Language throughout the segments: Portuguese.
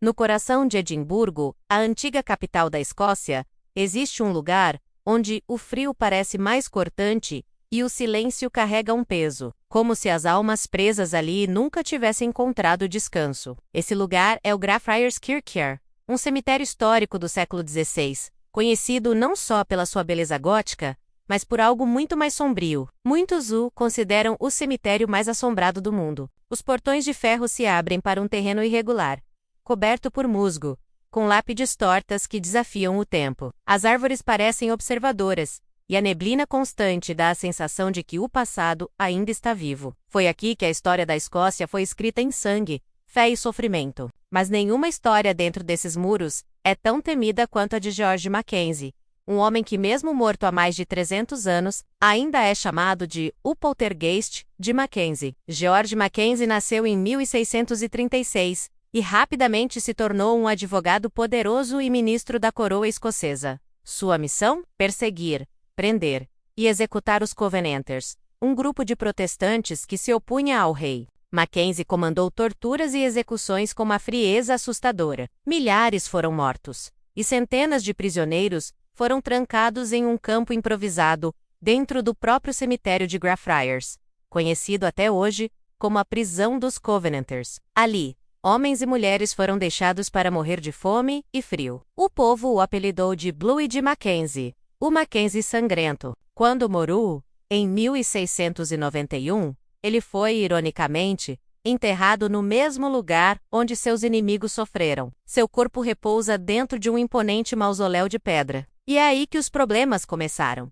No coração de Edimburgo, a antiga capital da Escócia, existe um lugar onde o frio parece mais cortante e o silêncio carrega um peso, como se as almas presas ali nunca tivessem encontrado descanso. Esse lugar é o Greyfriars Kirkyard, um cemitério histórico do século XVI, conhecido não só pela sua beleza gótica, mas por algo muito mais sombrio. Muitos o consideram o cemitério mais assombrado do mundo. Os portões de ferro se abrem para um terreno irregular, coberto por musgo, com lápides tortas que desafiam o tempo. As árvores parecem observadoras, e a neblina constante dá a sensação de que o passado ainda está vivo. Foi aqui que a história da Escócia foi escrita em sangue, fé e sofrimento. Mas nenhuma história dentro desses muros é tão temida quanto a de George Mackenzie, um homem que, mesmo morto há mais de 300 anos, ainda é chamado de o Poltergeist de Mackenzie. George Mackenzie nasceu em 1636 e rapidamente se tornou um advogado poderoso e ministro da coroa escocesa. Sua missão? Perseguir, prender e executar os Covenanters, um grupo de protestantes que se opunha ao rei. Mackenzie comandou torturas e execuções com uma frieza assustadora. Milhares foram mortos, e centenas de prisioneiros foram trancados em um campo improvisado dentro do próprio cemitério de Greyfriars, conhecido até hoje como a prisão dos Covenanters. Ali, homens e mulheres foram deixados para morrer de fome e frio. O povo o apelidou de Bluey de Mackenzie, o Mackenzie sangrento. Quando morreu, em 1691, ele foi, ironicamente, enterrado no mesmo lugar onde seus inimigos sofreram. Seu corpo repousa dentro de um imponente mausoléu de pedra. E é aí que os problemas começaram.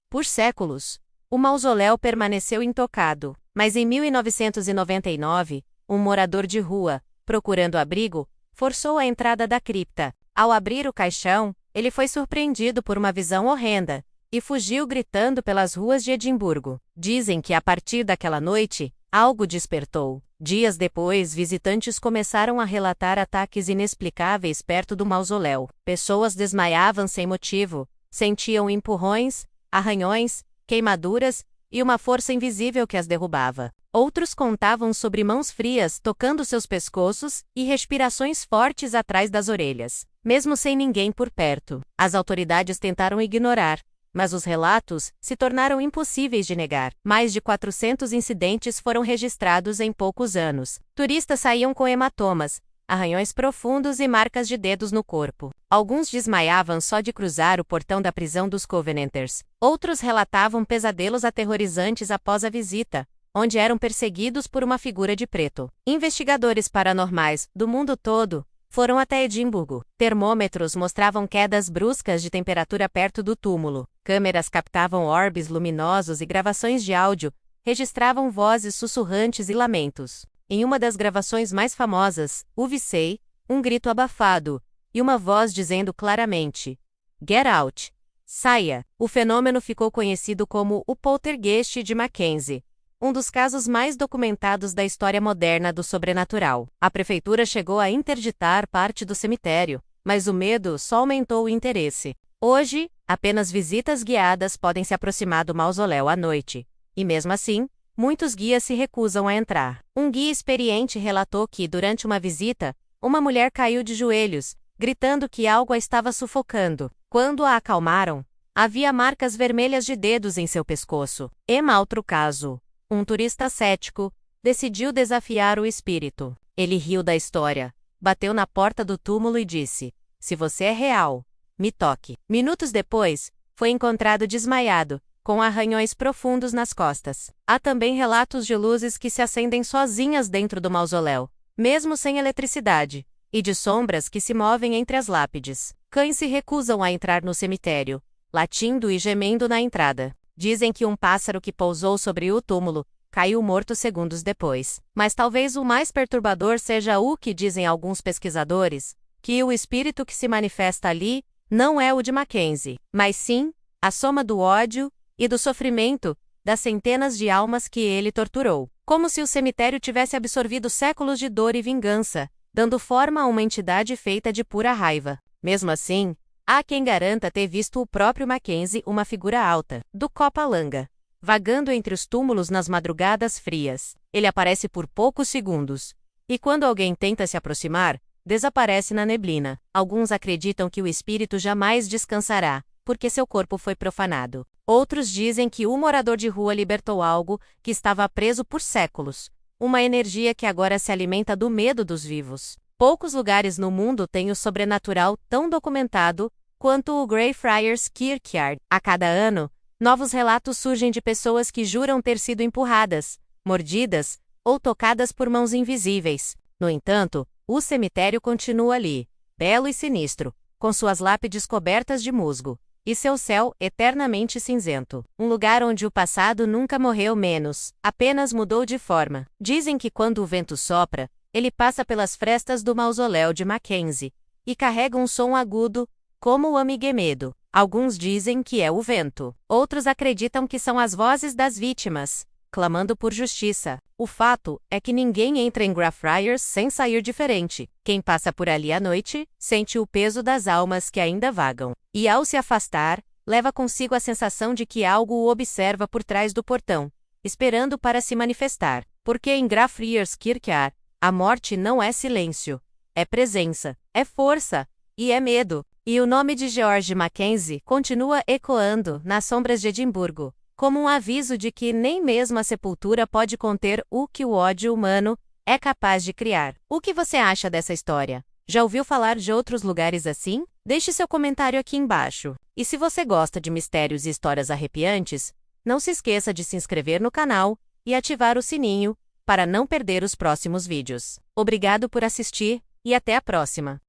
Por séculos, o mausoléu permaneceu intocado, mas em 1999, um morador de rua, procurando abrigo, forçou a entrada da cripta. Ao abrir o caixão, ele foi surpreendido por uma visão horrenda e fugiu gritando pelas ruas de Edimburgo. Dizem que a partir daquela noite, algo despertou. Dias depois, visitantes começaram a relatar ataques inexplicáveis perto do mausoléu. Pessoas desmaiavam sem motivo, sentiam empurrões, arranhões, queimaduras e uma força invisível que as derrubava. Outros contavam sobre mãos frias tocando seus pescoços e respirações fortes atrás das orelhas, mesmo sem ninguém por perto. As autoridades tentaram ignorar, mas os relatos se tornaram impossíveis de negar. Mais de 400 incidentes foram registrados em poucos anos. Turistas saíam com hematomas, arranhões profundos e marcas de dedos no corpo. Alguns desmaiavam só de cruzar o portão da prisão dos Covenanters. Outros relatavam pesadelos aterrorizantes após a visita, onde eram perseguidos por uma figura de preto. Investigadores paranormais do mundo todo foram até Edimburgo. Termômetros mostravam quedas bruscas de temperatura perto do túmulo. Câmeras captavam orbes luminosos e gravações de áudio registravam vozes sussurrantes e lamentos. Em uma das gravações mais famosas, ouvi-se um grito abafado e uma voz dizendo claramente: "Get out! Saia!" O fenômeno ficou conhecido como o Poltergeist de Mackenzie, um dos casos mais documentados da história moderna do sobrenatural. A prefeitura chegou a interditar parte do cemitério, mas o medo só aumentou o interesse. Hoje, apenas visitas guiadas podem se aproximar do mausoléu à noite, e mesmo assim, muitos guias se recusam a entrar. Um guia experiente relatou que, durante uma visita, uma mulher caiu de joelhos, gritando que algo a estava sufocando. Quando a acalmaram, havia marcas vermelhas de dedos em seu pescoço. Em outro caso, um turista cético decidiu desafiar o espírito. Ele riu da história, bateu na porta do túmulo e disse: "Se você é real, me toque." Minutos depois, foi encontrado desmaiado, com arranhões profundos nas costas. Há também relatos de luzes que se acendem sozinhas dentro do mausoléu, mesmo sem eletricidade, e de sombras que se movem entre as lápides. Cães se recusam a entrar no cemitério, latindo e gemendo na entrada. Dizem que um pássaro que pousou sobre o túmulo caiu morto segundos depois. Mas talvez o mais perturbador seja o que dizem alguns pesquisadores, que o espírito que se manifesta ali não é o de Mackenzie, mas sim a soma do ódio e do sofrimento das centenas de almas que ele torturou. Como se o cemitério tivesse absorvido séculos de dor e vingança, dando forma a uma entidade feita de pura raiva. Mesmo assim, há quem garanta ter visto o próprio Mackenzie, uma figura alta, do Copalanga, vagando entre os túmulos nas madrugadas frias. Ele aparece por poucos segundos, e quando alguém tenta se aproximar, desaparece na neblina. Alguns acreditam que o espírito jamais descansará, porque seu corpo foi profanado. Outros dizem que o morador de rua libertou algo que estava preso por séculos, uma energia que agora se alimenta do medo dos vivos. Poucos lugares no mundo têm o sobrenatural tão documentado quanto o Greyfriars Kirkyard. A cada ano, novos relatos surgem de pessoas que juram ter sido empurradas, mordidas ou tocadas por mãos invisíveis. No entanto, o cemitério continua ali, belo e sinistro, com suas lápides cobertas de musgo, e seu céu eternamente cinzento. Um lugar onde o passado nunca morreu menos, apenas mudou de forma. Dizem que quando o vento sopra, ele passa pelas frestas do mausoléu de Mackenzie, e carrega um som agudo, como o amigemedo. Alguns dizem que é o vento. Outros acreditam que são as vozes das vítimas, clamando por justiça. O fato é que ninguém entra em Greyfriars sem sair diferente. Quem passa por ali à noite, sente o peso das almas que ainda vagam. E ao se afastar, leva consigo a sensação de que algo o observa por trás do portão, esperando para se manifestar. Porque em Greyfriars Kirkyard, a morte não é silêncio, é presença, é força, e é medo. E o nome de George Mackenzie continua ecoando nas sombras de Edimburgo, como um aviso de que nem mesmo a sepultura pode conter o que o ódio humano é capaz de criar. O que você acha dessa história? Já ouviu falar de outros lugares assim? Deixe seu comentário aqui embaixo. E se você gosta de mistérios e histórias arrepiantes, não se esqueça de se inscrever no canal e ativar o sininho para não perder os próximos vídeos. Obrigado por assistir e até a próxima!